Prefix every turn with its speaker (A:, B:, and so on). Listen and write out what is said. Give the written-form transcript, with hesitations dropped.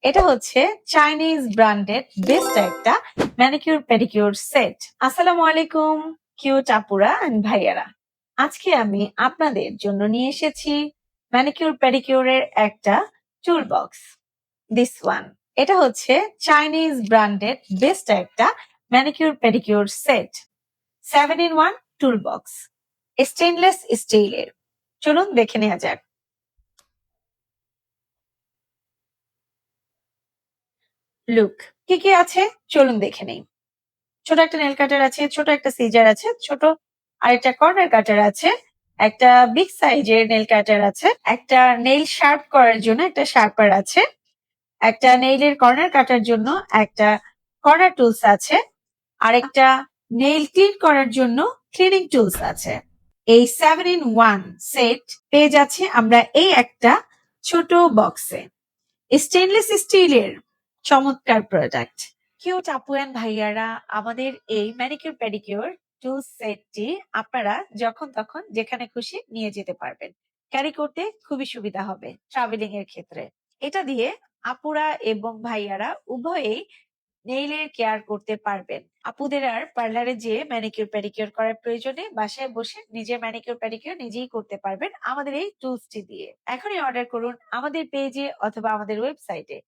A: এটা হচ্ছে চাইনিজ ব্র্যান্ডের বেস্ট একটা ম্যানিকিউর পেডিকিউর সেট। আসসালামু আলাইকুম কিউট আপুরা এন্ড ভাইয়ারা। আজকে আমি আপনাদের জন্য নিয়ে এসেছি ম্যানিকিউর পেডিকিউরের একটা টুল বক্স। This one. এটা হচ্ছে চাইনিজ ব্র্যান্ডের বেস্ট একটা manicure pedicure set. 7-in-1 tool box, stainless স্টিলের। চলুন দেখে নেওয়া যাক। লুক, কি কি আছে চলুন দেখে নেই। ছোট একটা নেল কাটার আছে, ছোট একটা সিজার আছে, ছোট আরেকটা কর্নার কাটার আছে, একটা বিগ সাইজের নেল কাটার আছে, একটা নেল শার্প করার জন্য একটা শার্পার আছে, একটা নেইলের কর্নার কাটার জন্য একটা কর্নার টুলস আছে, আর একটা নেইল ক্লিন করার জন্য ক্লিনিং টুলস আছে। এই 7-in-1 সেট পেয়ে যাচ্ছে আমরা এই একটা ছোট বক্সে। স্টেনলেস স্টিলের চমৎকার প্রোডাক্ট। কিউট আপু এন্ড ভাইয়ারা, আমাদের এই ম্যানিকিউর পেডিকিউর টুল সেটটি আপনারা যখন তখন যেখানে খুশি নিয়ে যেতে পারবেন। ক্যারি করতে খুবই সুবিধা হবে ট্রাভেলিং এর ক্ষেত্রে। এটা দিয়ে আপুরা এবং ভাইয়ারা উভয়েই নেইলের কেয়ার করতে পারবেন। আপুদের আর পার্লারে যেয়ে ম্যানিকিউর পেডিকিউর করার প্রয়োজনে বাসায় বসে নিজের ম্যানিকিউর পেডিকিউর নিজেই করতে পারবেন আমাদের এই টুলসটি দিয়ে। এখনই অর্ডার করুন আমাদের পেজে অথবা আমাদের ওয়েবসাইটে।